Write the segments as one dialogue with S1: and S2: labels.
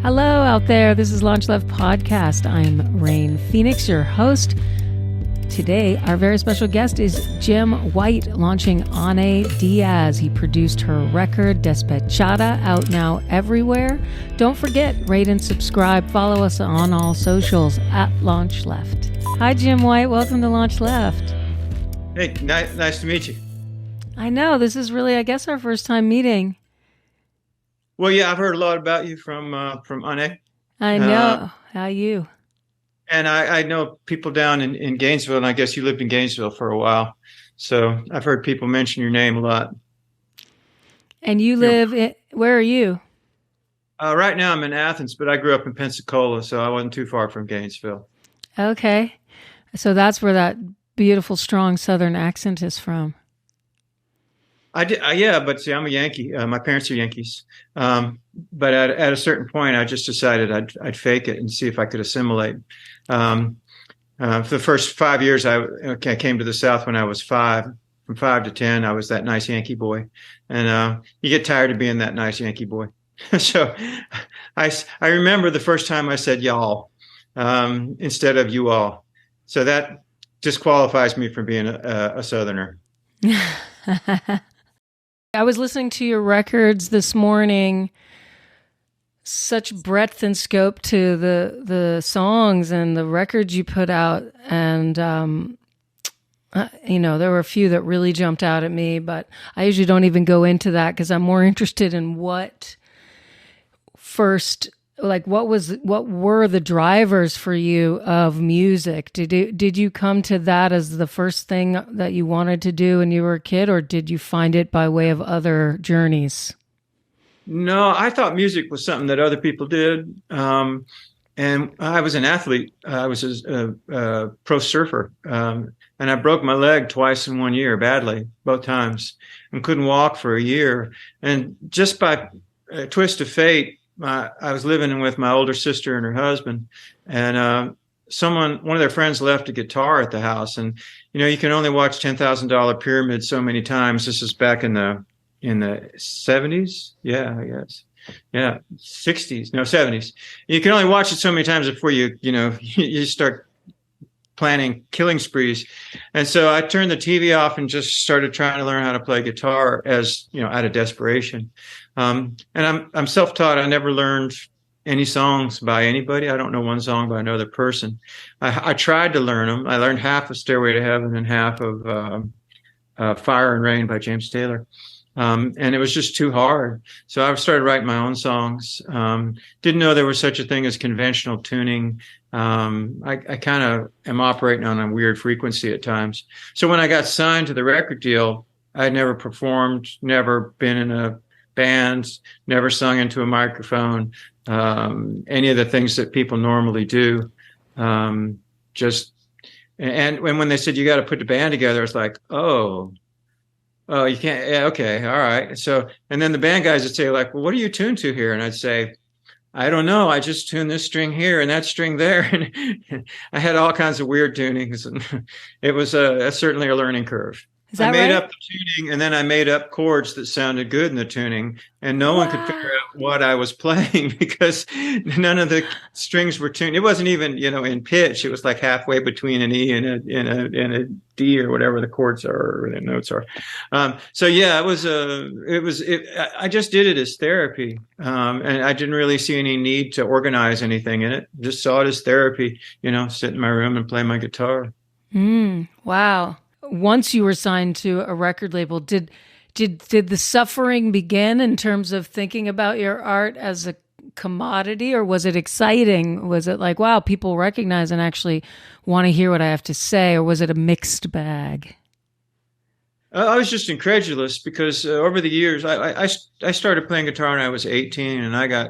S1: Hello out there. This is LaunchLeft Podcast. I'm Rain Phoenix, your host. Today, our very special guest is Jim White, launching Ane Diaz. He produced her record, Despechada, out now everywhere. Don't forget, rate and subscribe. Follow us on all socials at LaunchLeft. Hi, Jim White. Welcome to LaunchLeft.
S2: Hey, nice to meet you.
S1: I know. This is really, I guess, our first time meeting.
S2: Well, yeah, I've heard a lot about you from Ane.
S1: I know. How you?
S2: And I know people down in Gainesville, and I guess you lived in Gainesville for a while. So I've heard people mention your name a lot.
S1: And you live in, where are you?
S2: Right now I'm in Athens, but I grew up in Pensacola, so I wasn't too far from Gainesville.
S1: Okay. So that's where that beautiful, strong Southern accent is from.
S2: I did, yeah, but see, I'm a Yankee. My parents are Yankees. But at a certain point, I just decided I'd fake it and see if I could assimilate. For the first 5 years, I came to the South when I was 5. From 5 to 10, I was that nice Yankee boy. And you get tired of being that nice Yankee boy. So I remember the first time I said y'all instead of you all. So that disqualifies me from being a Southerner.
S1: I was listening to your records this morning. Such breadth and scope to the songs and the records you put out. And, there were a few that really jumped out at me, but I usually don't even go into that because I'm more interested in what were the drivers for you of music? Did you come to that as the first thing that you wanted to do when you were a kid, or did you find it by way of other journeys?
S2: No, I thought music was something that other people did. And I was an athlete. I was a pro surfer. And I broke my leg twice in 1 year, badly, both times, and couldn't walk for a year. And just by a twist of fate, I was living with my older sister and her husband, and one of their friends left a guitar at the house. And, you can only watch $10,000 Pyramid so many times. This is back in the 70s. Yeah, I guess. Yeah. 60s. No, 70s. You can only watch it so many times before you start planning killing sprees. And so I turned the TV off and just started trying to learn how to play guitar out of desperation. And I'm self-taught. I never learned any songs by anybody. I don't know one song by another person. I tried to learn them. I learned half of Stairway to Heaven and half of Fire and Rain by James Taylor. And it was just too hard. So I started writing my own songs. Didn't know there was such a thing as conventional tuning. I kind of am operating on a weird frequency at times. So when I got signed to the record deal, I'd never performed, never been in a band, never sung into a microphone, any of the things that people normally do. And when they said, you got to put the band together, it's like, oh, you can't. Yeah, okay. All right. So, and then the band guys would say like, well, what are you tuned to here? And I'd say, I don't know. I just tuned this string here and that string there. And I had all kinds of weird tunings, and it was certainly a learning curve. I made up the tuning, and then I made up chords that sounded good in the tuning, and no one could figure out what I was playing because none of the strings were tuned. It wasn't even, in pitch. It was like halfway between an E and a D or whatever the chords are or the notes are. So yeah, I just did it as therapy. And I didn't really see any need to organize anything in it. Just saw it as therapy, sit in my room and play my guitar.
S1: Wow. Once you were signed to a record label, did the suffering begin in terms of thinking about your art as a commodity, or was it exciting? Was it like, wow, people recognize and actually want to hear what I have to say, or was it a mixed bag?
S2: I was just incredulous because over the years, I started playing guitar when I was 18, and I got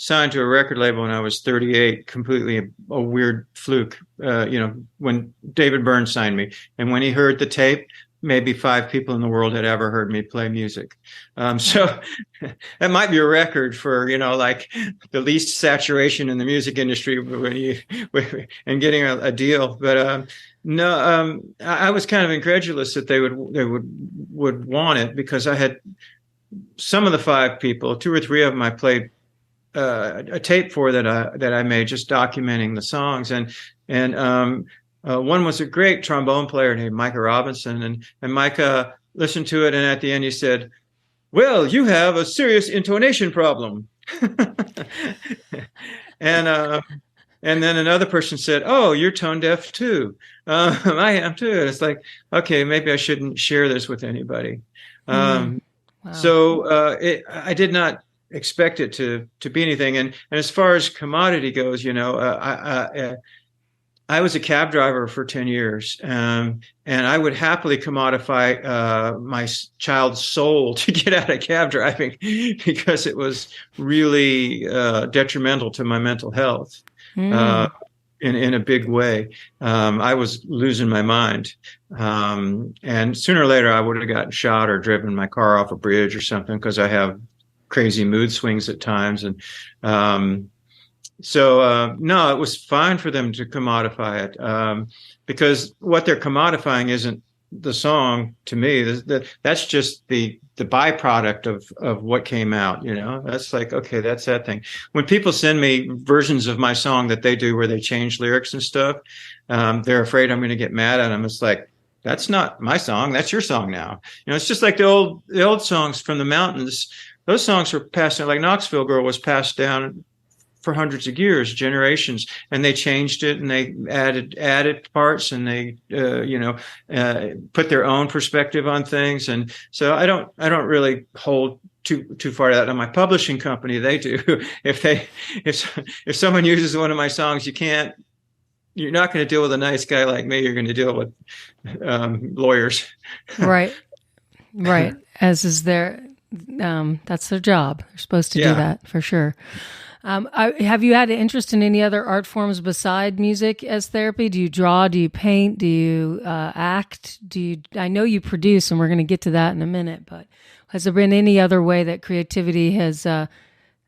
S2: signed to a record label when I was 38, completely a weird fluke, when David Byrne signed me. And when he heard the tape, maybe 5 people in the world had ever heard me play music. So that might be a record for, like the least saturation in the music industry and getting a deal. But no, I was kind of incredulous that they would want it, because I had some of the 5 people, 2 or 3 of them I played a tape for that I made, just documenting the songs, and one was a great trombone player named Micah Robinson, and Micah listened to it, and at the end he said, "Well, you have a serious intonation problem." and and then another person said, "Oh, you're tone deaf too." I am too. And it's like, okay, maybe I shouldn't share this with anybody. Wow. So I did not expect it to be anything. And as far as commodity goes, I was a cab driver for 10 years, and I would happily commodify my child's soul to get out of cab driving because it was really detrimental to my mental health in a big way. I was losing my mind. And sooner or later, I would have gotten shot or driven my car off a bridge or something because I have crazy mood swings at times. And so no, it was fine for them to commodify it because what they're commodifying isn't the song to me. That's just the byproduct of what came out. That's like, okay, that's that thing. When people send me versions of my song that they do where they change lyrics and stuff, they're afraid I'm going to get mad at them. It's like, that's not my song. That's your song now. It's just like the old songs from the mountains. Those songs were passed down, like Knoxville Girl was passed down for hundreds of years, generations, and they changed it and they added parts and they put their own perspective on things. And so I don't really hold too far to that. On my publishing company, they do. If someone uses one of my songs, you're not going to deal with a nice guy like me. You're going to deal with lawyers. Right.
S1: As is that's their job. They're supposed to do that for sure. Have you had an interest in any other art forms beside music as therapy? Do you draw? Do you paint? Do you act? I know you produce, and we're going to get to that in a minute, but has there been any other way that creativity has shown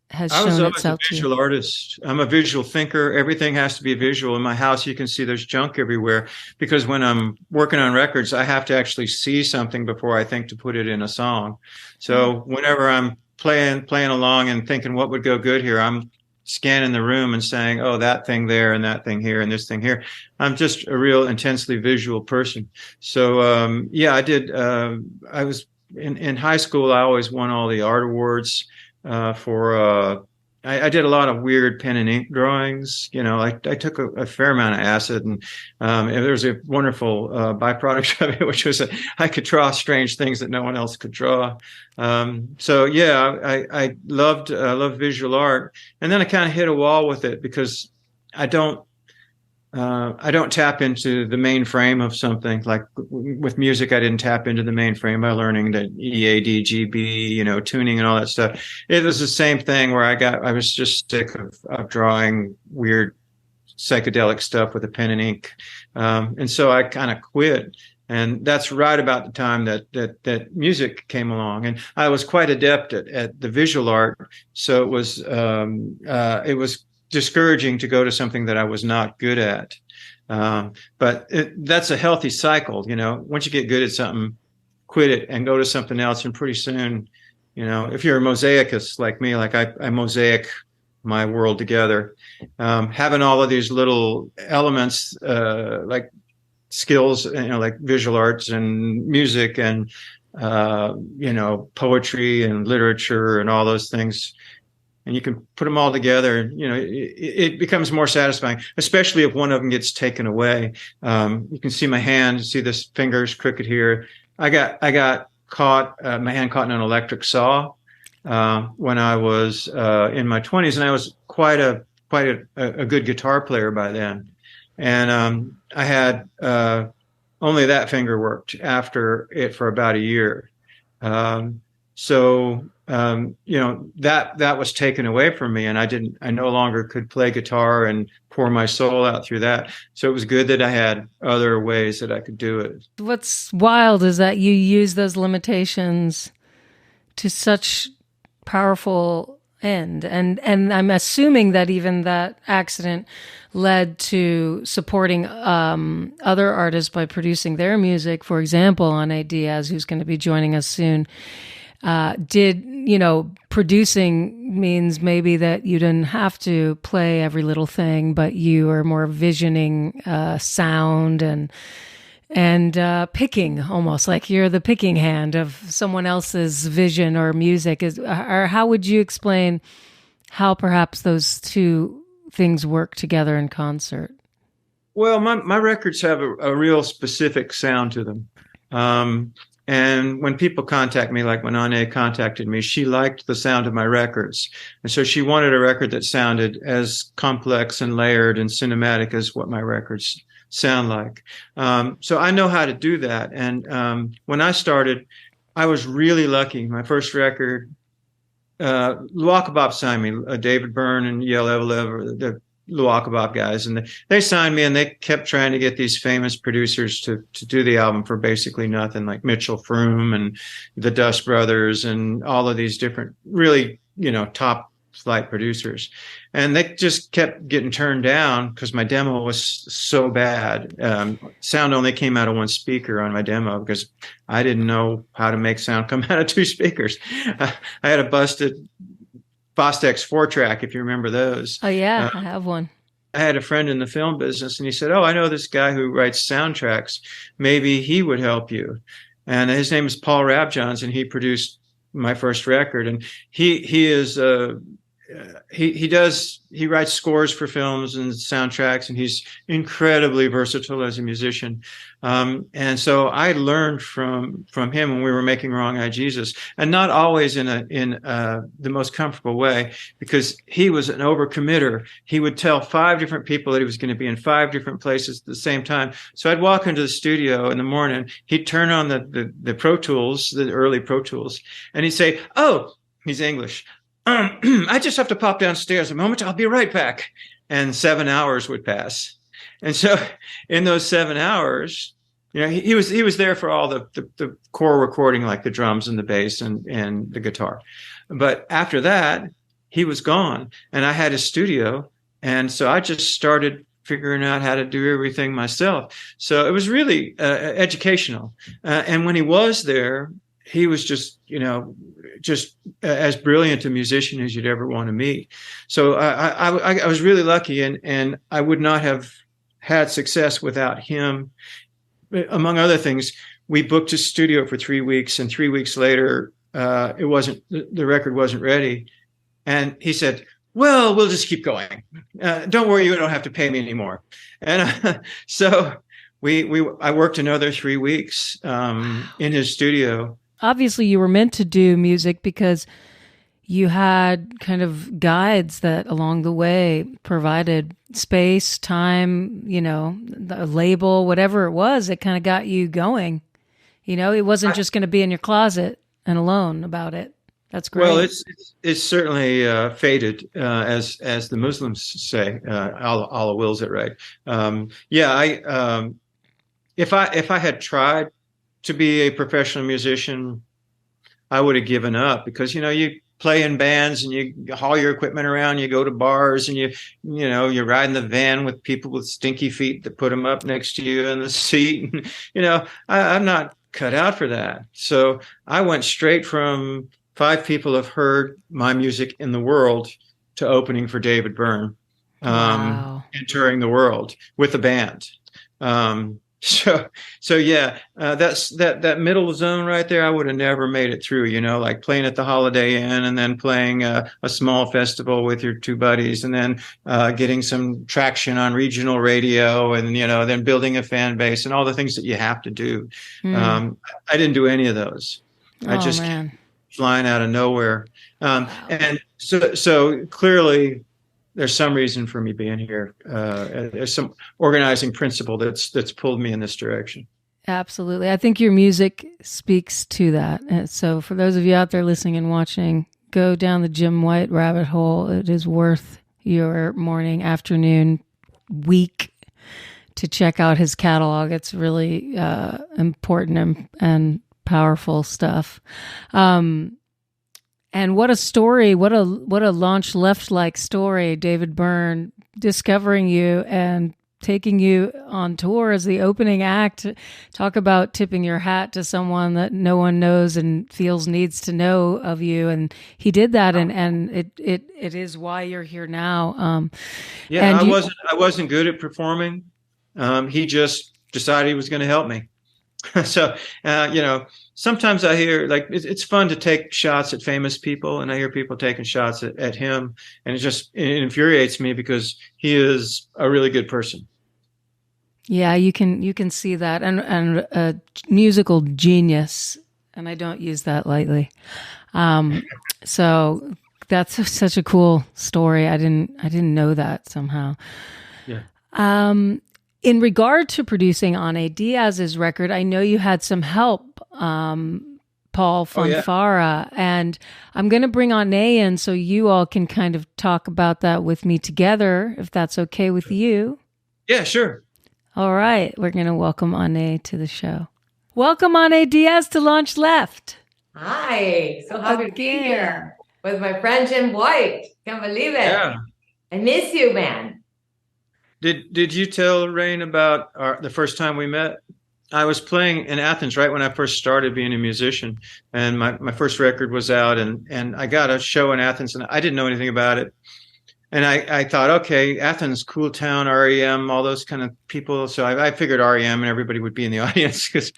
S1: itself to you? I was always a
S2: visual artist. I'm a visual thinker. Everything has to be visual. In my house, you can see there's junk everywhere because when I'm working on records, I have to actually see something before I think to put it in a song. So whenever I'm playing along and thinking what would go good here, I'm scanning the room and saying, oh, that thing there and that thing here and this thing here. I'm just a real intensely visual person. So I did. I was in high school. I always won all the art awards for. I did a lot of weird pen and ink drawings. I took a fair amount of acid, and there was a wonderful byproduct of it, which was I could draw strange things that no one else could draw. I loved visual art, and then I kind of hit a wall with it because I don't tap into the mainframe of something. Like with music, I didn't tap into the mainframe by learning the EAD, GB, tuning and all that stuff. It was the same thing where I was just sick of drawing weird psychedelic stuff with a pen and ink. And so I kind of quit. And that's right about the time that music came along. And I was quite adept at the visual art. So it was discouraging to go to something that I was not good at. But that's a healthy cycle. Once you get good at something, quit it and go to something else. And pretty soon, if you're a mosaicist like me, like I mosaic my world together, having all of these little elements, like skills, like visual arts and music and, poetry and literature and all those things. And you can put them all together, it becomes more satisfying, especially if one of them gets taken away. You can see my hand, see this finger's crooked here. I got caught, my hand caught in an electric saw when I was in my 20s, and I was quite a good guitar player by then. And I had only that finger worked after it for about a year. That was taken away from me, and I no longer could play guitar and pour my soul out through that. So it was good that I had other ways that I could do it.
S1: What's wild is that you use those limitations to such powerful end. And I'm assuming that even that accident led to supporting other artists by producing their music. For example, Ane Diaz, who's going to be joining us soon. Did, producing means maybe that you didn't have to play every little thing, but you are more visioning sound and picking, almost like you're the picking hand of someone else's vision or music. Or how would you explain how perhaps those two things work together in concert?
S2: Well, my records have a real specific sound to them. And when people contact me, like when Ane contacted me, she liked the sound of my records. And so she wanted a record that sounded as complex and layered and cinematic as what my records sound like. So I know how to do that. And when I started, I was really lucky. My first record, Luaka Bob signed me, David Byrne and Yael Evelev, the Luaka Bob guys, and they signed me, and they kept trying to get these famous producers to do the album for basically nothing, like Mitchell Froom and the Dust Brothers and all of these different really, top flight producers. And they just kept getting turned down because my demo was so bad. Sound only came out of one speaker on my demo because I didn't know how to make sound come out of two speakers. I had a busted Fostex 4-track, if you remember those.
S1: Oh, yeah, I have one.
S2: I had a friend in the film business, and he said, "Oh, I know this guy who writes soundtracks. Maybe he would help you." And his name is Paul Rabjohns, and he produced my first record. And he writes scores for films and soundtracks, and he's incredibly versatile as a musician. And so I learned from him when we were making Wrong Eye Jesus, and not always in the most comfortable way, because he was an overcommitter. He would tell 5 different people that he was going to be in 5 different places at the same time. So I'd walk into the studio in the morning, he'd turn on the Pro Tools, the early Pro Tools, and he'd say, "Oh," he's English, "I just have to pop downstairs a moment. I'll be right back." And 7 hours would pass. And so in those 7 hours, he was there for all the core recording, like the drums and the bass and the guitar. But after that, he was gone, and I had a studio. And so I just started figuring out how to do everything myself. So it was really educational. And when he was there, he was just as brilliant a musician as you'd ever want to meet. So I was really lucky, and I would not have had success without him. Among other things, we booked a studio for 3 weeks, and 3 weeks later, the record wasn't ready. And he said, "Well, we'll just keep going. Don't worry, you don't have to pay me anymore." And so I worked another 3 weeks in his studio.
S1: Obviously, you were meant to do music because you had kind of guides that along the way provided space, time, the label, whatever it was, it kind of got you going. It wasn't just going to be in your closet and alone about it. That's great.
S2: Well, it's certainly fated, as the Muslims say. Allah wills it, right? If I had tried to be a professional musician, I would have given up, because you play in bands and you haul your equipment around, you go to bars, and you ride in the van with people with stinky feet that put them up next to you in the seat. I'm not cut out for that. So I went straight from 5 people have heard my music in the world to opening for David Byrne,
S1: Wow.
S2: and touring the world with a band. So yeah, that's that middle zone right there. I would have never made it through, like playing at the Holiday Inn, and then playing a small festival with your 2 buddies, and then getting some traction on regional radio, and then building a fan base and all the things that you have to do. I didn't do any of those. I just kept flying out of nowhere. And so clearly, there's some reason for me being here. There's some organizing principle that's pulled me in this direction.
S1: Absolutely. I think your music speaks to that. And so for those of you out there listening and watching, go down the Jim White rabbit hole. It is worth your morning, afternoon, week to check out his catalog. It's really important and powerful stuff. And what a story, what a LaunchLeft like story, David Byrne discovering you and taking you on tour as the opening act. Talk about tipping your hat to someone that no one knows and feels needs to know of you. And he did that, and it is why you're here now.
S2: Yeah, I wasn't good at performing. He just decided he was going to help me. So, sometimes I hear like it's fun to take shots at famous people, and I hear people taking shots at him, and it infuriates me because he is a really good person.
S1: Yeah, you can see that, and a musical genius, and I don't use that lightly. So that's such a cool story. I didn't know that somehow.
S2: Yeah.
S1: In regard to producing Ane Diaz's record, I know you had some help, Paul Fonfara, and I'm going to bring Ane in so you all can kind of talk about that with me together, if that's okay with you.
S2: Yeah, sure.
S1: All right, we're going to welcome Ane to the show. Welcome, Ane Diaz, to LaunchLeft.
S3: Hi, so happy to be here with my friend Jim White. Can't believe it.
S2: Yeah.
S3: I miss you, man.
S2: Did you tell Rain about the first time we met? I was playing in Athens right when I first started being a musician, and my first record was out, and I got a show in Athens, and I didn't know anything about it. And I thought, okay, Athens, cool town, REM, all those kind of people. So I figured REM and everybody would be in the audience because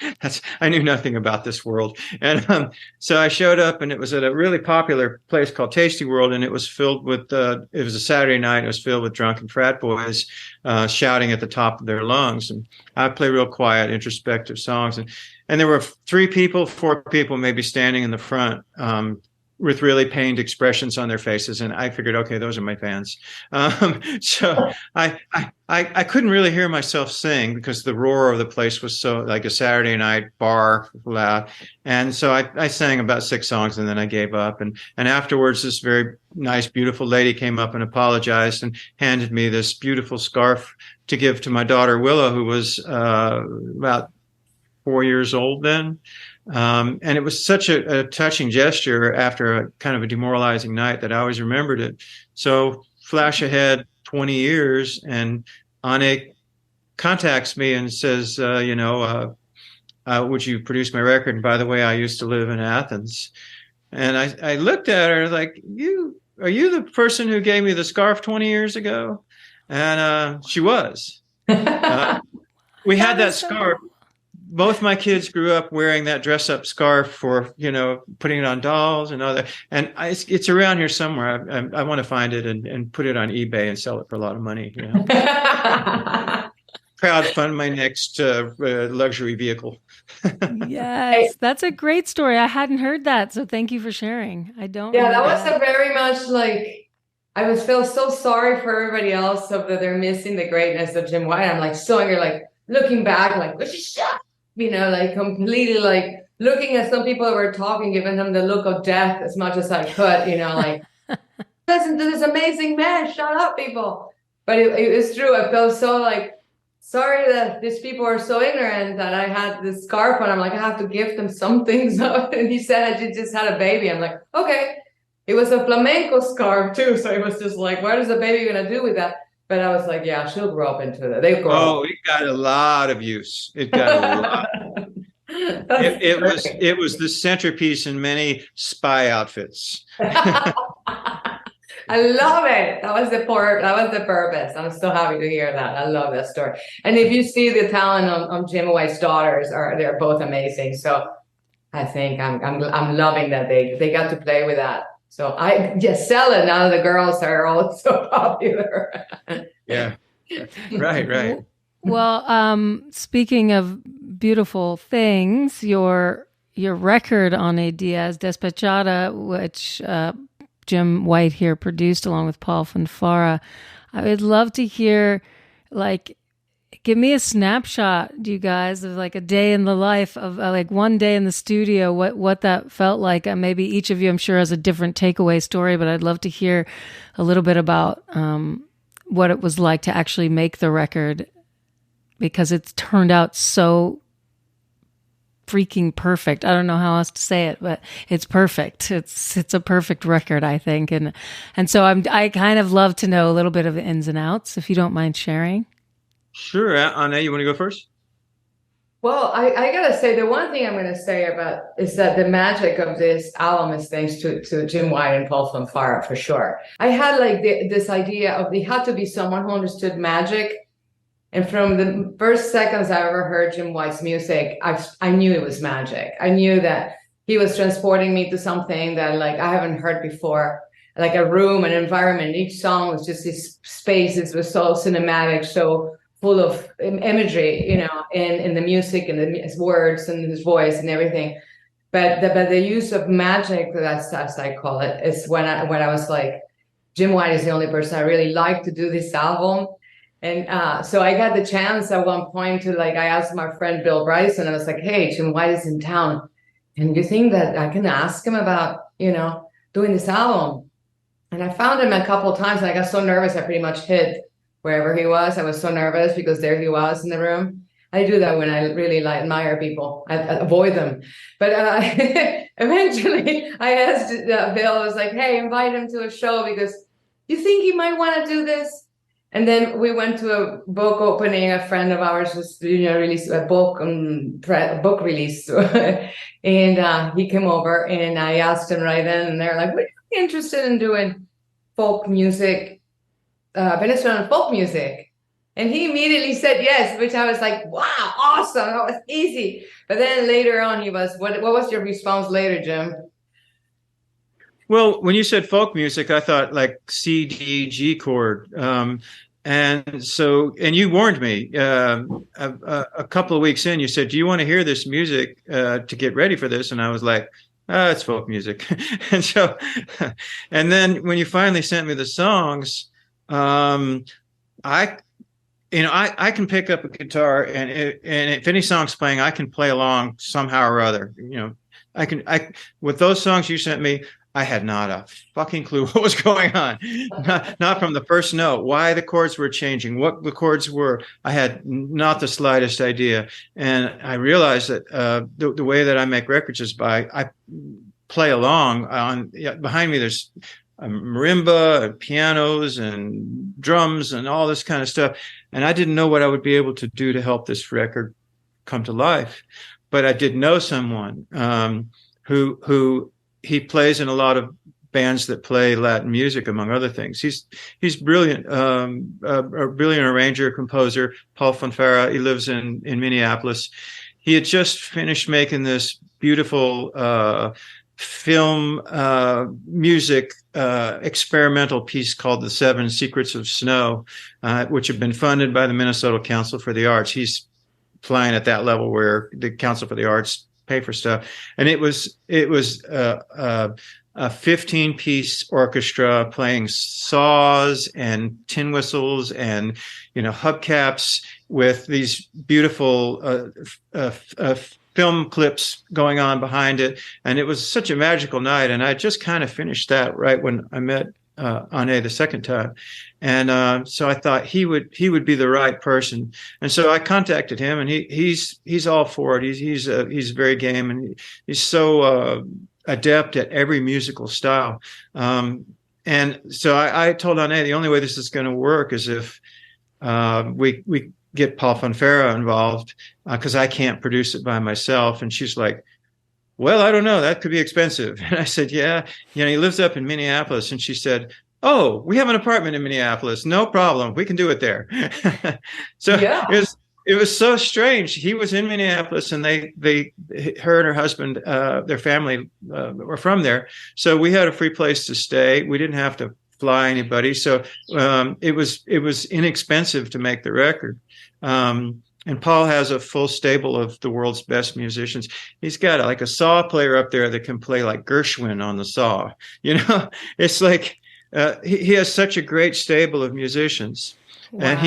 S2: I knew nothing about this world. And so I showed up, and it was at a really popular place called Tasty World, and it was filled with, it was a Saturday night, it was filled with drunken frat boys shouting at the top of their lungs. And I play real quiet, introspective songs. And there were 4 people maybe standing in the front, with really pained expressions on their faces, and I figured, okay, those are my fans. So I couldn't really hear myself sing because the roar of the place was so like a Saturday night bar loud, and so I sang about 6 songs, and then I gave up. And afterwards, this very nice, beautiful lady came up and apologized and handed me this beautiful scarf to give to my daughter Willow, who was about 4 years old then. And it was such a touching gesture after a kind of a demoralizing night that I always remembered it. So flash ahead 20 years, and Ane contacts me and says, would you produce my record? And by the way, I used to live in Athens. And I looked at her like, are you the person who gave me the scarf 20 years ago? And she was. We had that scarf. Both my kids grew up wearing that dress-up scarf for, putting it on dolls and all that. And it's around here somewhere. I want to find it and put it on eBay and sell it for a lot of money. Crowdfund my next luxury vehicle.
S1: Yes, that's a great story. I hadn't heard that, so thank you for sharing. I don't.
S3: Yeah, that was a very much like I feel so sorry for everybody else that they're missing the greatness of Jim White. I'm like so angry, like looking back, like what you shot. Like completely like looking at some people that were talking, giving them the look of death as much as I could, like, listen to this amazing man, shut up, people. But it was true. I felt so like, sorry that these people are so ignorant that I had this scarf on. I'm like, I have to give them something. So, and he said I just had a baby. I'm like, okay. It was a flamenco scarf too. So it was just like, what is the baby going to do with that? But I was like, yeah, she'll grow up into that. They grow up.
S2: Oh, it got a lot of use. It got a lot. It was the centerpiece in many spy outfits.
S3: I love it. That was the purpose. I'm so happy to hear that. I love that story. And if you see the talent on Jim White's daughters, they're both amazing. So I think I'm loving that they got to play with that. So I just sell it now that the girls are all so popular.
S2: Yeah. Right.
S1: Well, speaking of beautiful things, your record on Ane Diaz, Despechada, which Jim White here produced along with Paul Fonfara, I would love to hear, give me a snapshot, you guys, of like a day in the life of like one day in the studio, what that felt like. Maybe each of you, I'm sure, has a different takeaway story, but I'd love to hear a little bit about what it was like to actually make the record, because it's turned out so freaking perfect. I don't know how else to say it, but it's perfect. It's a perfect record, I think. And so I kind of love to know a little bit of the ins and outs, if you don't mind sharing.
S2: Sure. Ane, you want to go first?
S3: Well, I gotta say, the one thing I'm gonna say about is that the magic of this album is thanks to Jim White and Paul Fonfara for sure. I had like this idea of it had to be someone who understood magic. And from the first seconds I ever heard Jim White's music, I knew it was magic. I knew that he was transporting me to something that like I haven't heard before, like a room, an environment. Each song was just this space. It was so cinematic, so full of imagery, in the music and his words and his voice and everything. But the use of magic, that's as I call it, is when I was like, Jim White is the only person I really like to do this album. And so I got the chance at one point to like, I asked my friend Bill Bryson, I was like, hey, Jim White is in town. And you think that I can ask him about, doing this album? And I found him a couple of times and I got so nervous I pretty much hid wherever he was. I was so nervous because there he was in the room. I do that when I really like admire people. I avoid them. But eventually I asked Bill, I was like, hey, invite him to a show because you think he might want to do this? And then we went to a book opening. A friend of ours just, released a book release. And he came over and I asked him right then, and they're like, "Would you be interested in doing folk music, Venezuelan folk music?" And he immediately said yes, which I was like, wow, awesome. That was easy. But then later on, what was your response later, Jim?
S2: Well, when you said folk music, I thought like C, D, G chord. And you warned me a couple of weeks in, you said, do you want to hear this music to get ready for this? And I was like, it's folk music. And then when you finally sent me the songs, I can pick up a guitar and if any song's playing, I can play along somehow or other. With those songs you sent me, I had not a fucking clue what was going on. Not from the first note, why the chords were changing, what the chords were. I had not the slightest idea. And I realized that the way that I make records is I play along. Behind me, there's a marimba and pianos and drums and all this kind of stuff. And I didn't know what I would be able to do to help this record come to life. But I did know someone who he plays in a lot of bands that play Latin music, among other things. He's brilliant, a brilliant arranger, composer, Paul Fonfara. He lives in Minneapolis. He had just finished making this beautiful film music experimental piece called The Seven Secrets of Snow, which had been funded by the Minnesota Council for the Arts. He's flying at that level where the Council for the Arts pay for stuff. And it was a 15-piece orchestra playing saws and tin whistles and hubcaps with these beautiful film clips going on behind it. And it was such a magical night. And I just kind of finished that right when I met Ane the second time. And so I thought he would be the right person. And so I contacted him, and he's all for it. He's very game, and he's so adept at every musical style. And so I told Ane the only way this is going to work is if we get Paul Fonfara involved, because I can't produce it by myself. And she's like, well, I don't know. That could be expensive. And I said, yeah, he lives up in Minneapolis. And she said, oh, we have an apartment in Minneapolis. No problem. We can do it there. So yeah. It was so strange. He was in Minneapolis, and her and her husband, their family were from there. So we had a free place to stay. We didn't have to fly anybody. So it was inexpensive to make the record. And Paul has a full stable of the world's best musicians. He's got a saw player up there that can play like Gershwin on the saw. It's like he has such a great stable of musicians. Wow. And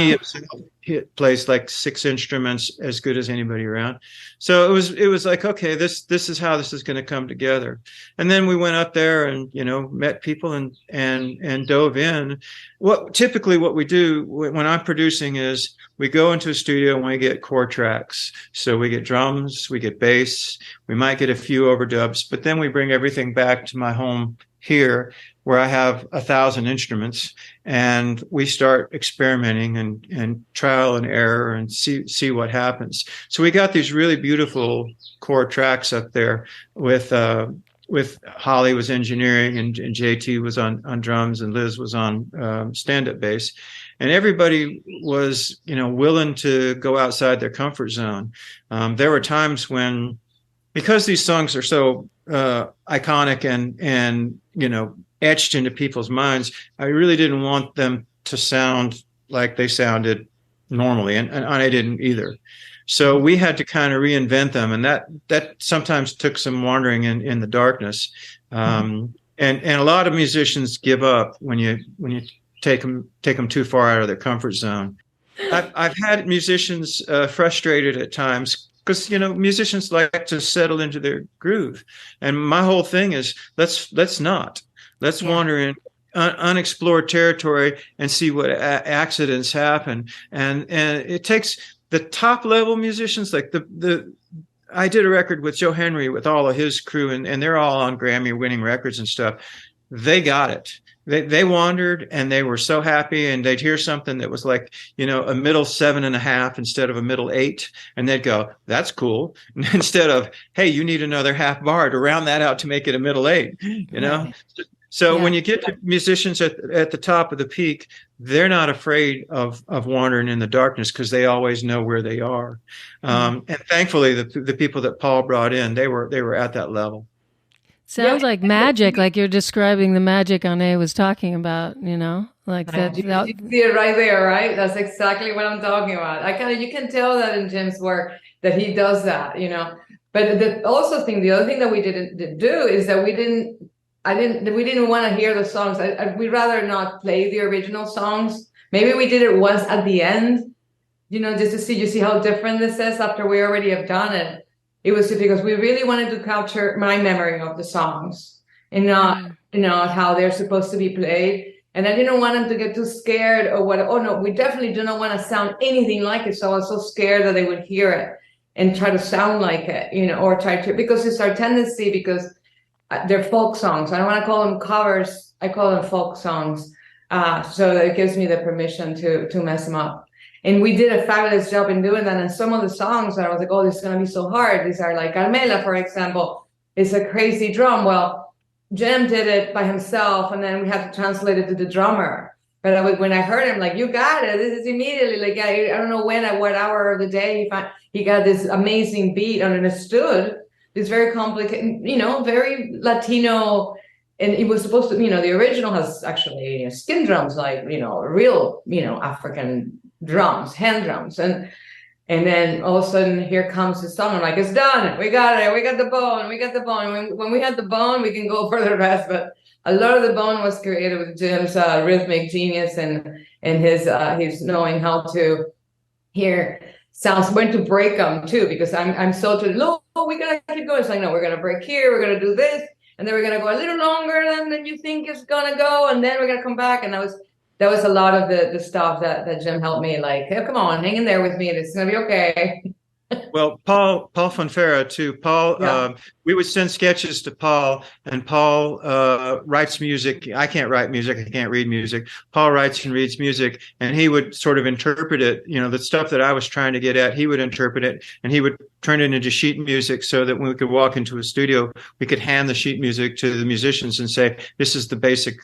S2: he plays like 6 instruments as good as anybody around. So it was like, okay, this is how this is going to come together. And then we went up there and met people and dove in. Typically what we do when I'm producing is we go into a studio and we get core tracks. So we get drums, we get bass, we might get a few overdubs, but then we bring everything back to my home here where I have 1,000 instruments, and we start experimenting and trial and error and see what happens. So we got these really beautiful chord tracks up there with Holly was engineering, and JT was on drums, and Liz was on stand-up bass. And everybody was, willing to go outside their comfort zone. There were times when, because these songs are so iconic and etched into people's minds, I really didn't want them to sound like they sounded normally, and I didn't either. So we had to kind of reinvent them, and that sometimes took some wandering in the darkness. And a lot of musicians give up when you take them too far out of their comfort zone. I've had musicians frustrated at times, because musicians like to settle into their groove, and my whole thing is let's wander in unexplored territory and see what accidents happen. And it takes the top level musicians, like I did a record with Joe Henry with all of his crew, and they're all on Grammy winning records and stuff. They got it. They wandered, and they were so happy, and they'd hear something that was like, a middle 7.5 instead of a middle 8. And they'd go, that's cool. Instead of, hey, you need another half bar to round that out to make it a middle 8, Right. So when you get to musicians at the top of the peak, they're not afraid of wandering in the darkness, because they always know where they are. And thankfully, the people that Paul brought in, they were at that level.
S1: Sounds like magic, like you're describing the magic Ane was talking about, like that.
S3: You see it right there, right? That's exactly what I'm talking about. You can tell that in Jim's work that he does that, But the other thing that we didn't do is that we didn't want to hear the songs. We'd rather not play the original songs. Maybe we did it once at the end, just to see how different this is after we already have done it. It was because we really wanted to capture my memory of the songs and not how they're supposed to be played. And I didn't want them to get too scared or what. Oh no, we definitely do not want to sound anything like it. So I was so scared that they would hear it and try to sound like it, or try to, because it's our tendency, because they're folk songs. I don't want to call them covers. I call them folk songs. So that it gives me the permission to mess them up. And we did a fabulous job in doing that. And some of the songs that I was like, oh, this is going to be so hard. These are like Carmela, for example. It's a crazy drum. Well, Jim did it by himself, and then we had to translate it to the drummer. But when I heard him, like, you got it. This is immediately, like, I don't know when, at what hour of the day he got this amazing beat and understood this very complicated, very Latino. And it was supposed to, the original has actually skin drums, like, real, African drums, hand drums. And then all of a sudden here comes the song. I'm like, it's done. We got it. We got the bone. When we had the bone, we can go for the rest. But a lot of the bone was created with Jim's rhythmic genius and his knowing how to hear sounds, when to break them too, because I'm so no, we gotta keep going. It's like, no, we're gonna break here, we're gonna do this, and then we're gonna go a little longer than you think it's gonna go, and then we're gonna come back. And that was a lot of the stuff that Jim helped me, like, hey, come on, hang in there with me, and it's gonna be okay.
S2: Well, Paul Fonfara too. Paul, we would send sketches to Paul, and Paul writes music. I can't write music. I can't read music. Paul writes and reads music, and he would sort of interpret it. The stuff that I was trying to get at, he would interpret it, and he would turn it into sheet music, so that when we could walk into a studio, we could hand the sheet music to the musicians and say, "This is the basic.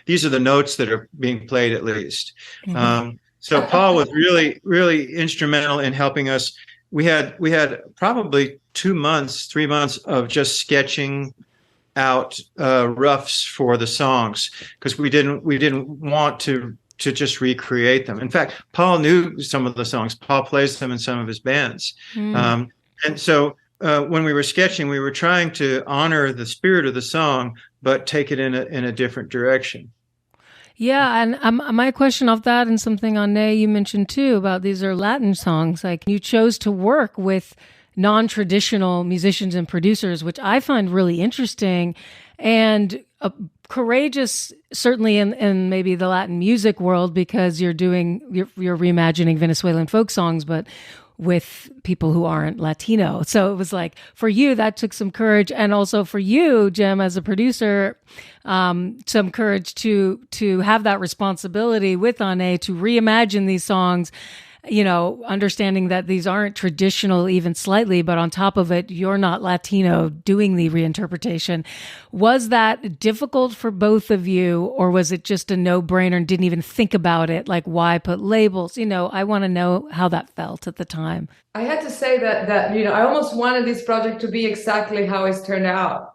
S2: These are the notes that are being played, at least." Mm-hmm. So Paul was really, really instrumental in helping us. We had probably 3 months of just sketching out roughs for the songs, because we didn't want to just recreate them. In fact, Paul knew some of the songs. Paul plays them in some of his bands. And so when we were sketching, we were trying to honor the spirit of the song, but take it in a different direction.
S1: Yeah, and my question off that, and something Ane you mentioned too about these are Latin songs, like you chose to work with non-traditional musicians and producers, which I find really interesting and courageous, certainly in maybe the Latin music world, because you're reimagining Venezuelan folk songs. But with people who aren't Latino. So it was like, for you, that took some courage. And also for you, Jim, as a producer, some courage to have that responsibility with Ane to reimagine these songs, you know, understanding that these aren't traditional even slightly, but on top of it, you're not Latino doing the reinterpretation. Was that difficult for both of you, or was it just a no-brainer and didn't even think about it? Like, why put labels? You know, I want to know how that felt at the time.
S3: I had to say that you know, I almost wanted this project to be exactly how it's turned out.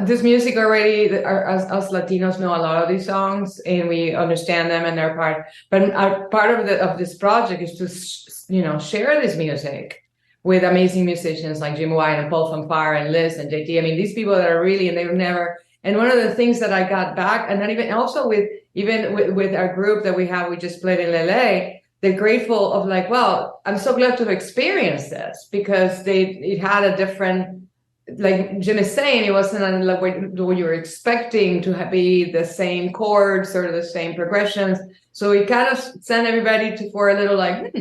S3: This music already, us Latinos know a lot of these songs and we understand them and they're part. But part of this project is to, you know, share this music with amazing musicians like Jim White and Paul Fonfara and Liz and JT. I mean, these people that are really, and they've never. And one of the things that I got back, and not even also with our group that we just played in LA, they're grateful of like, well, I'm so glad to have experienced this because it had a different. Like Jim is saying, it wasn't like what you were expecting to be the same chords or the same progressions. So it kind of sent everybody for a little like,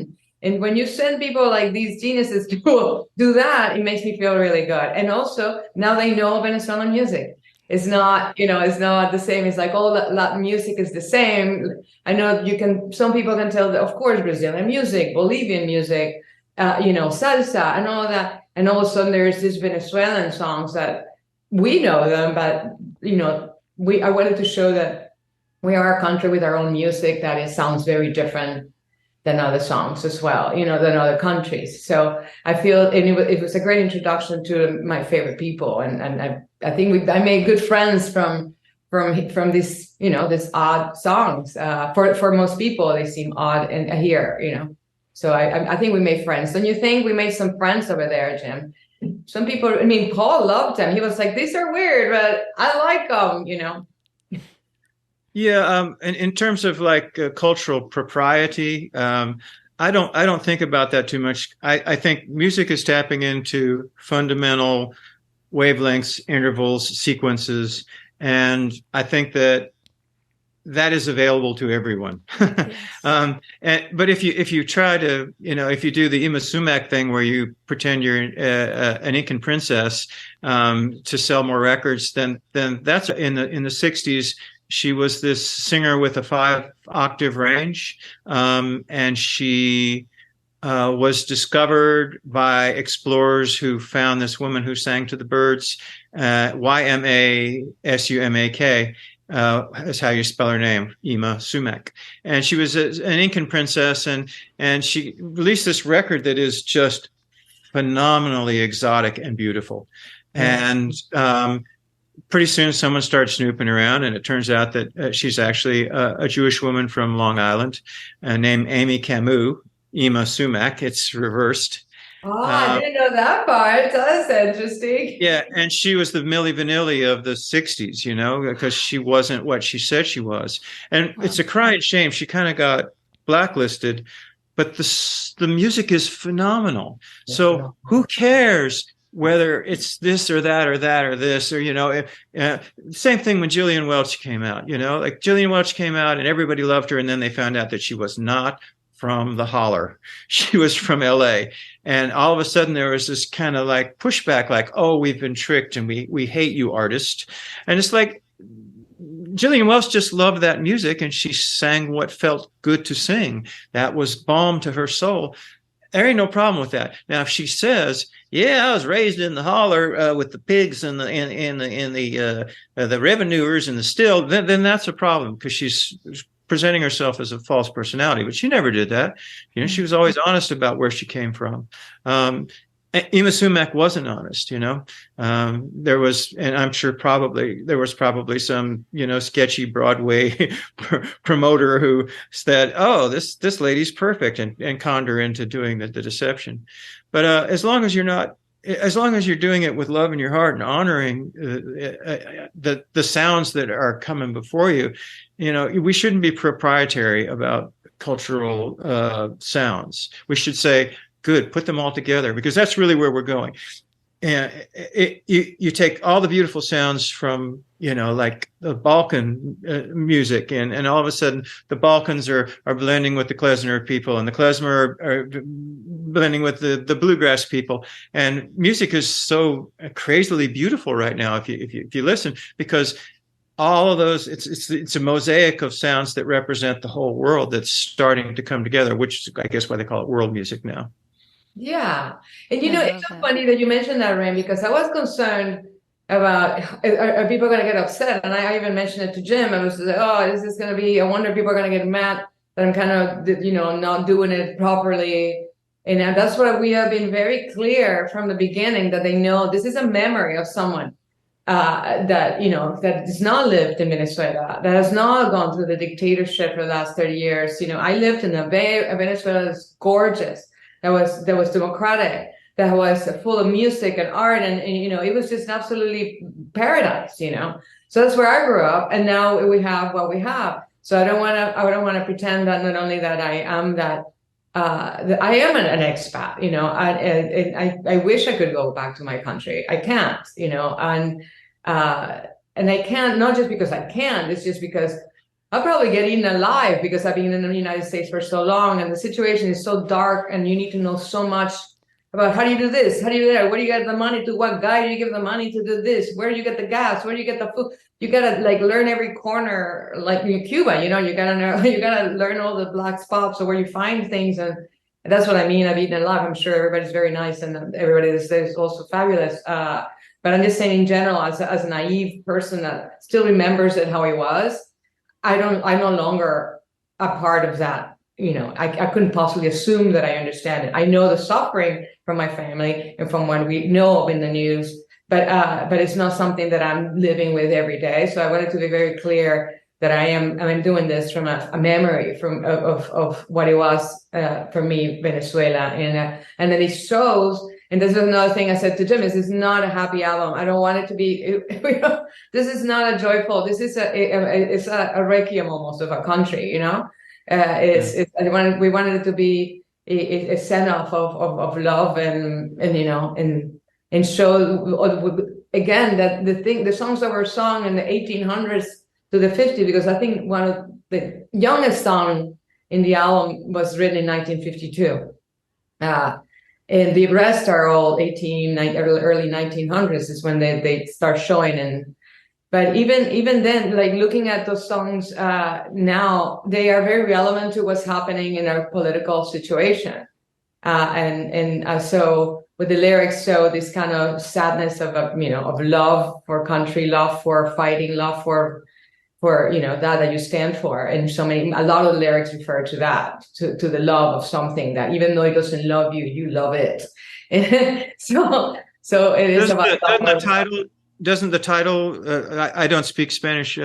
S3: And when you send people like these geniuses to do that, it makes me feel really good. And also now they know Venezuelan music. It's not, you know, it's not the same. It's like all Latin music is the same. I know some people can tell that, of course, Brazilian music, Bolivian music, you know, salsa and all that. And all of a sudden there's these Venezuelan songs that we know them, but, you know, I wanted to show that we are a country with our own music that it sounds very different than other songs as well, you know, than other countries. So I feel it was a great introduction to my favorite people. And I think I made good friends from this, you know, this odd songs. For most people, they seem odd and here, you know. So I think we made friends. Don't you think we made some friends over there, Jim? Some people, I mean, Paul loved them. He was like, these are weird, but I like them, you know?
S2: Yeah. And in terms of like cultural propriety, I don't think about that too much. I think music is tapping into fundamental wavelengths, intervals, sequences. And I think that is available to everyone. Yes. But if you try to, you know, if you do the Ima Sumac thing where you pretend you're an Incan princess to sell more records, then that's in the 60s. She was this singer with a 5-octave range, and she was discovered by explorers who found this woman who sang to the birds, Yma Sumak. Is how you spell her name, Ima Sumac. And she was an Incan princess, and she released this record that is just phenomenally exotic and beautiful. Yeah. And pretty soon someone started snooping around, and it turns out that she's actually a Jewish woman from Long Island named Amy Camus, Ima Sumac. It's reversed.
S3: Oh, I didn't know that part. That's interesting.
S2: Yeah, and she was the Milli Vanilli of the 60s, you know, because she wasn't what she said she was. And It's a crying shame. She kind of got blacklisted, but the music is phenomenal. Yeah. So who cares whether it's this or that or that or this, or, you know, same thing when Gillian Welch came out, you know, like Gillian Welch came out and everybody loved her. And then they found out that she was not from the holler. She was from LA. And all of a sudden there was this kind of like pushback, like, oh, we've been tricked and we hate you, artist. And it's like, Gillian Welch just loved that music and she sang what felt good to sing. That was balm to her soul. There ain't no problem with that. Now, if she says, yeah, I was raised in the holler with the pigs and the revenuers and the still, then that's a problem because she's presenting herself as a false personality, but she never did that. You know, she was always honest about where she came from. Ima Sumac wasn't honest, you know. There was, and I'm sure there was probably some, you know, sketchy Broadway promoter who said, oh, this lady's perfect and conned her into doing the deception. But as long as you're doing it with love in your heart and honoring the sounds that are coming before you, you know, we shouldn't be proprietary about cultural sounds. We should say, good, put them all together, because that's really where we're going. you take all the beautiful sounds from, like the Balkan music, and all of a sudden the Balkans are blending with the klezmer people, and the klezmer are blending with the bluegrass people. And music is so crazily beautiful right now if you listen, because all of those, it's a mosaic of sounds that represent the whole world that's starting to come together, which is, I guess, why they call it world music now.
S3: Yeah. And it's so funny that you mentioned that, Rain, because I was concerned about are people going to get upset? And I even mentioned it to Jim. I was like, oh, is this going to be, I wonder if people are going to get mad that I'm kind of, not doing it properly. And that's why we have been very clear from the beginning that they know this is a memory of someone that has not lived in Venezuela, that has not gone through the dictatorship for the last 30 years. I lived in a Venezuela that's gorgeous, that was democratic, that was full of music and art, and it was just absolutely paradise. So that's where I grew up, and now we have what we have. So I don't want to pretend that not only that I am that I am an expat. I wish I could go back to my country. I can't. And I can't, not just because I can't. It's just because I'll probably get eaten alive, because I've been in the United States for so long, and the situation is so dark, and you need to know so much about how do you do this, how do you do that, where do you get the money, to what guy do you give the money to do this, where do you get the gas, where do you get the food. You gotta learn every corner, like in Cuba, you gotta know, you gotta learn all the black spots of where you find things, and that's what I mean. I've eaten alive. I'm sure everybody's very nice, and everybody is also fabulous. But I'm just saying, in general, as a naive person that still remembers it how it was, I'm no longer a part of that. I couldn't possibly assume that I understand it. I know the suffering from my family and from what we know of in the news, but it's not something that I'm living with every day. So I wanted to be very clear that I'm doing this from a memory of what it was for me, Venezuela, and then it shows. And this is another thing I said to Jim: is not a happy album. I don't want it to be. This is not a joyful. This is it's a requiem almost of a country. We wanted it to be a send off of love and show again that the songs that were sung in the 1800s to the 50s, because I think one of the youngest song in the album was written in 1952. And the rest are all early 1900s is when they start showing. But even then, looking at those songs now, they are very relevant to what's happening in our political situation. So with the lyrics show this kind of sadness of love for country, love for fighting, love for that you stand for. And a lot of the lyrics refer to that, to the love of something that even though it doesn't love you, you love it. so it is about
S2: doesn't the title, I don't speak Spanish,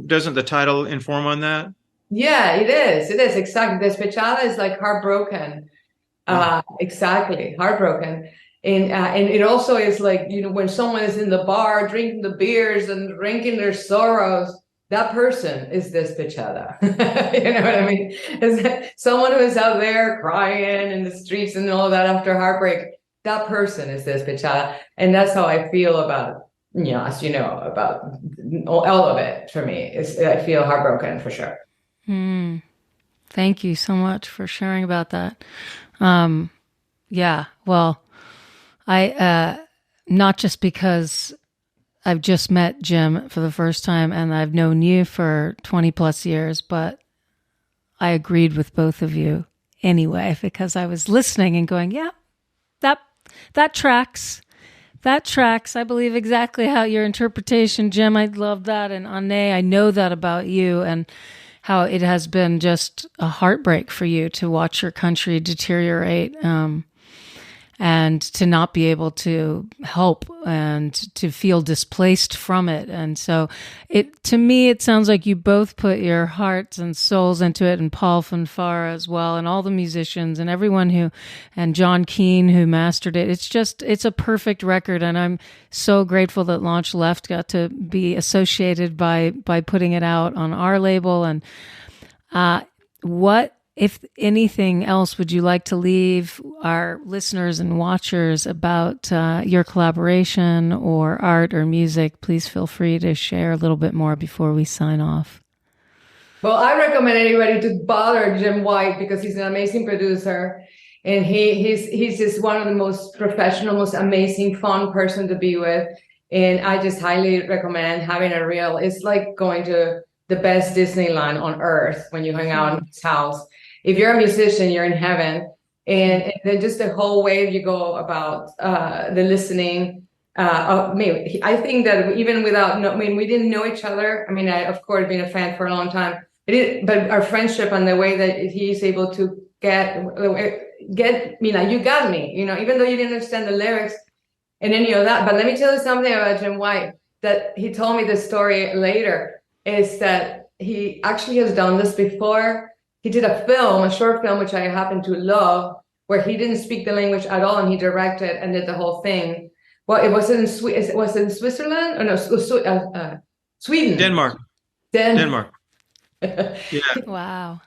S2: doesn't the title inform on that?
S3: Yeah, it is exactly. Despechada is like heartbroken. Exactly, heartbroken. And it also is like, when someone is in the bar drinking the beers and drinking their sorrows, that person is Despechada. You know what I mean? It's someone who is out there crying in the streets and all that after heartbreak. That person is Despechada. And that's how I feel about, as you know, about all of it for me. I feel heartbroken for sure.
S1: Thank you so much for sharing about that. Yeah, well, I not just because I've just met Jim for the first time and I've known you for 20 plus years, but I agreed with both of you anyway, because I was listening and going, yeah, that tracks. That tracks. I believe exactly how your interpretation, Jim. I love that. And Ane, I know that about you, and how it has been just a heartbreak for you to watch your country deteriorate, and to not be able to help and to feel displaced from it. And so to me, it sounds like you both put your hearts and souls into it, and Paul Fonfara as well, and all the musicians and everyone and John Keane who mastered it. It's a perfect record. And I'm so grateful that LaunchLeft got to be associated by putting it out on our label. And what if anything else would you like to leave our listeners and watchers about your collaboration or art or music, please feel free to share a little bit more before we sign off.
S3: Well, I recommend anybody to bother Jim White because he's an amazing producer, and he's just one of the most professional, most amazing, fun person to be with. And I just highly recommend having a real. It's like going to the best Disneyland on earth when you hang out in his house. If you're a musician, you're in heaven. And then just the whole way you go about the listening. I think that even without, we didn't know each other. I mean, I, of course, been a fan for a long time. But our friendship and the way that he's able to get me, like, you got me, even though you didn't understand the lyrics and any of that. But let me tell you something about Jim White that he told me the story later, is that he actually has done this before. He did a short film, which I happen to love, where he didn't speak the language at all, and he directed and did the whole thing. Well, was it in Switzerland? Oh, no, Sweden.
S2: Denmark. Yeah.
S1: Wow.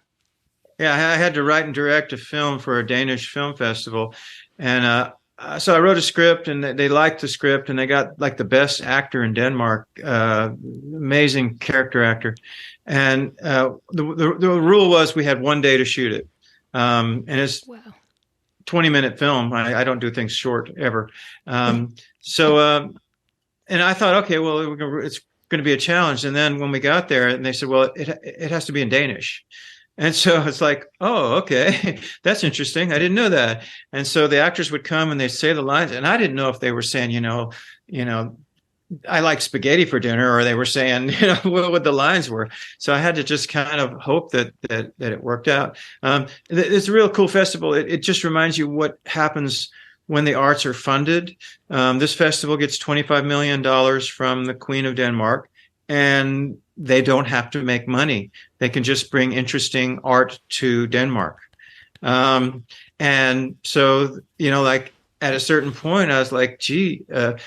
S2: Yeah, I had to write and direct a film for a Danish film festival. And so I wrote a script, and they liked the script, and they got like the best actor in Denmark, amazing character actor. And the rule was we had one day to shoot it. And it's 20-minute film. I don't do things short ever. And I thought, okay, well, it's going to be a challenge. And then when we got there, and they said, well, it has to be in Danish. And so it's like, oh, okay, that's interesting. I didn't know that. And so the actors would come and they'd say the lines, and I didn't know if they were saying, I like spaghetti for dinner, or they were saying, what the lines were. So I had to just kind of hope that it worked out. It's a real cool festival. It just reminds you what happens when the arts are funded. This festival gets $25 million from the Queen of Denmark, and they don't have to make money. They can just bring interesting art to Denmark. And so, like at a certain point, I was like, gee, you're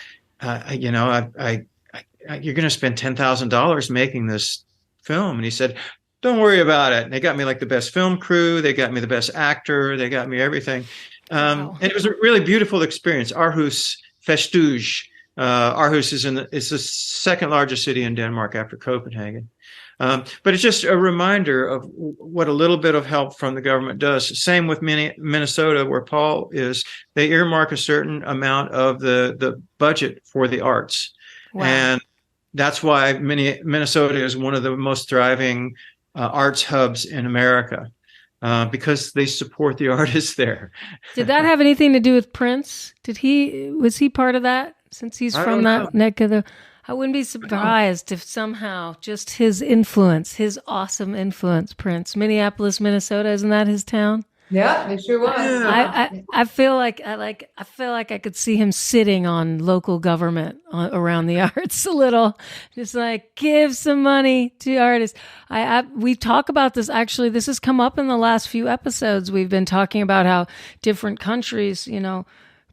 S2: going to spend $10,000 making this film. And he said, don't worry about it. And they got me like the best film crew. They got me the best actor. They got me everything. Wow. And it was a really beautiful experience. Aarhus Festuge. Aarhus is the second largest city in Denmark after Copenhagen. But it's just a reminder of what a little bit of help from the government does. Same with Minnesota, where Paul is. They earmark a certain amount of the budget for the arts. Wow. And that's why Minnesota is one of the most thriving arts hubs in America. Because they support the artists there.
S1: Did that have anything to do with Prince? Was he part of that? Since he's from that neck of I wouldn't be surprised if somehow just his awesome influence, Prince. Minneapolis, Minnesota, isn't that his town?
S3: Yeah, it sure was.
S1: I feel like I could see him sitting on local government around the arts a little, just like give some money to artists. We talk about this, actually. This has come up in the last few episodes. We've been talking about how different countries,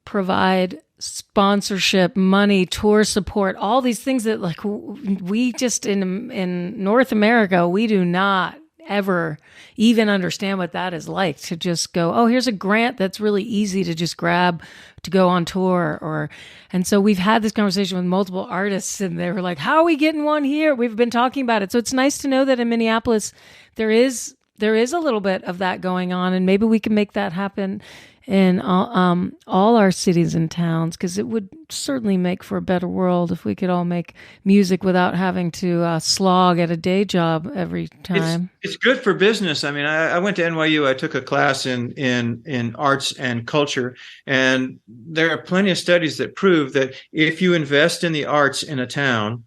S1: provide sponsorship, money, tour support, all these things that like we just in North America, we do not ever even understand what that is like, to just go, oh, here's a grant that's really easy to just grab to go on tour. And so we've had this conversation with multiple artists, and they were like, how are we getting one here? We've been talking about it. So it's nice to know that in Minneapolis there is a little bit of that going on, and maybe we can make that happen in all our cities and towns, because it would certainly make for a better world if we could all make music without having to slog at a day job every time.
S2: It's good for business. I mean, I went to NYU. I took a class in arts and culture, and there are plenty of studies that prove that if you invest in the arts in a town,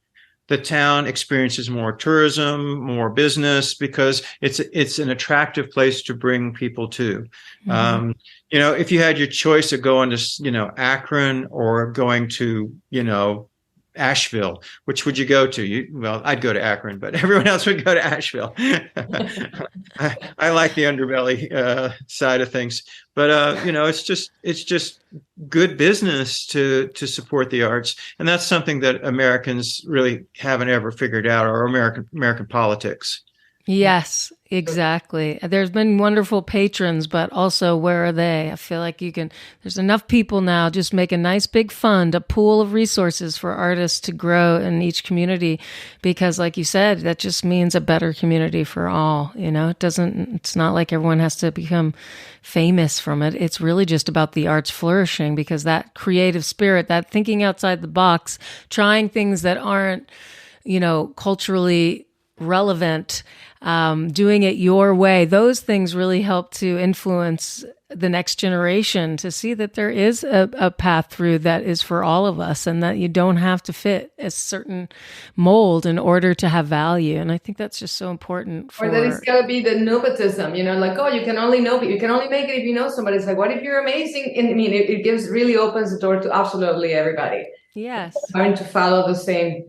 S2: the town experiences more tourism, more business, because it's an attractive place to bring people to. Mm-hmm. If you had your choice of going to, Akron or going to, Asheville, which would you go to? Well, I'd go to Akron, but everyone else would go to Asheville. I like the underbelly side of things, but it's just good business to support the arts, and that's something that Americans really haven't ever figured out, or American politics.
S1: Yes, exactly. There's been wonderful patrons, but also where are they? I feel like there's enough people now. Just make a nice big fund, a pool of resources for artists to grow in each community. Because like you said, that just means a better community for all. It's not like everyone has to become famous from it. It's really just about the arts flourishing, because that creative spirit, that thinking outside the box, trying things that aren't, culturally relevant, doing it your way, those things really help to influence the next generation to see that there is a path through that is for all of us, and that you don't have to fit a certain mold in order to have value. And I think that's just so important.
S3: Or that it's got to be the nepotism, like, oh, you can only make it if you know somebody. It's like, what if you're amazing? And I mean, it really opens the door to absolutely everybody.
S1: Yes.
S3: Trying to follow the same.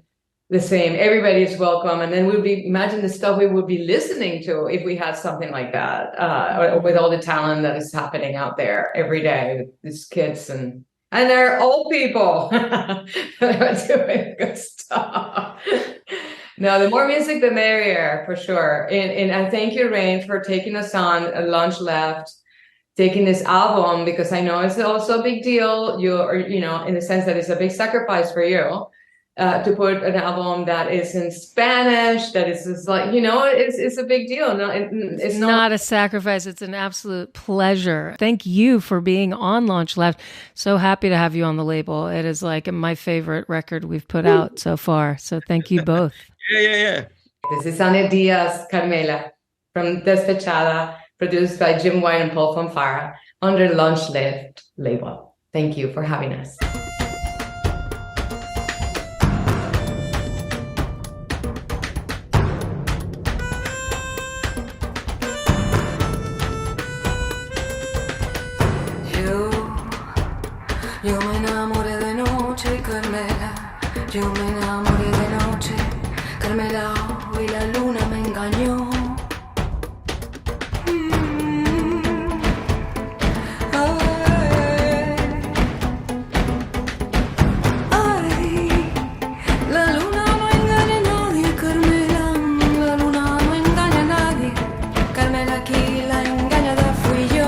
S3: Everybody is welcome, and then imagine the stuff we would be listening to if we had something like that, with all the talent that is happening out there every day with these kids and they're old people that are doing good stuff. No, the more music, the merrier, for sure. And I thank you, Rain, for taking us on LaunchLeft, taking this album, because I know it's also a big deal. You're, in the sense that it's a big sacrifice for you. To put an album that is in Spanish, that is just like, it's a big deal. No, it's
S1: not a sacrifice. It's an absolute pleasure. Thank you for being on LaunchLeft. So happy to have you on the label. It is like my favorite record we've put out so far. So thank you both.
S2: Yeah.
S3: This is Ane Diaz, Carmela, from Despechada, produced by Jim White and Paul Fonfara under LaunchLeft label. Thank you for having us.
S4: Yo me enamoré de noche, Carmela. Yo me enamoré de noche, Carmela. Y la luna me engañó. La luna no engaña a nadie, Carmela. La luna no engaña a nadie. Carmela, aquí la engañada fui yo.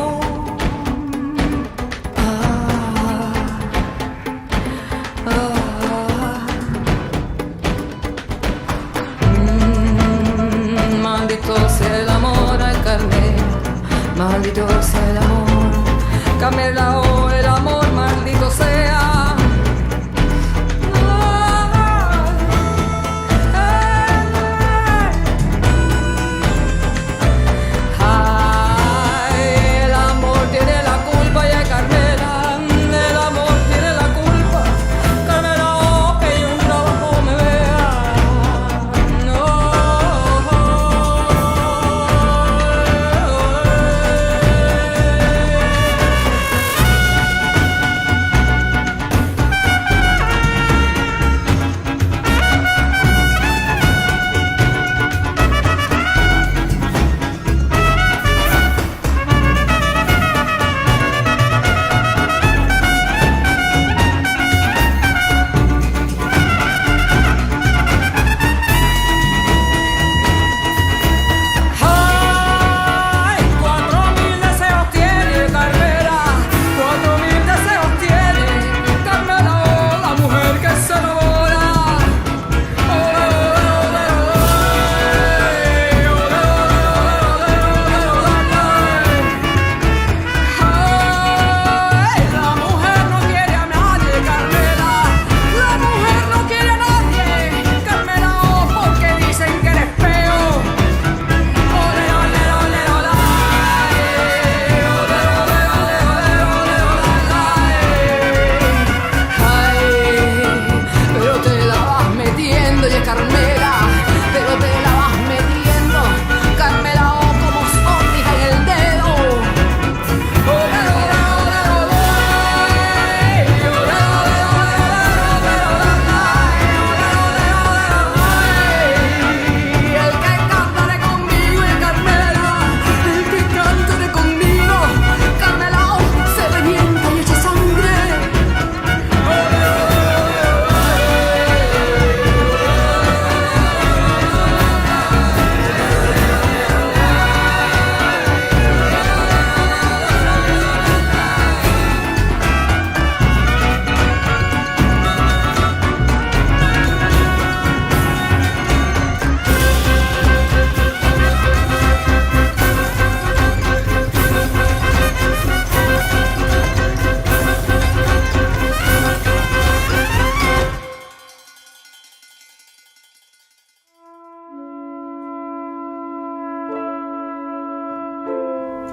S4: Maldito sea el amor, ay Carmela, maldito sea el amor, Carmela, oh el amor, maldito sea. Ay, el amor tiene la culpa, ya Carmela, el amor tiene la culpa, Carmela, oh que yo un trabajo me vea.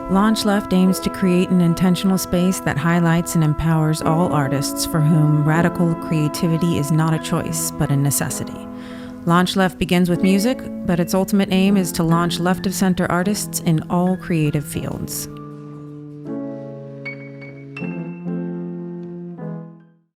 S5: LaunchLeft aims to create an intentional space that highlights and empowers all artists for whom radical creativity is not a choice, but a necessity. LaunchLeft begins with music, but its ultimate aim is to launch left-of-center artists in all creative fields.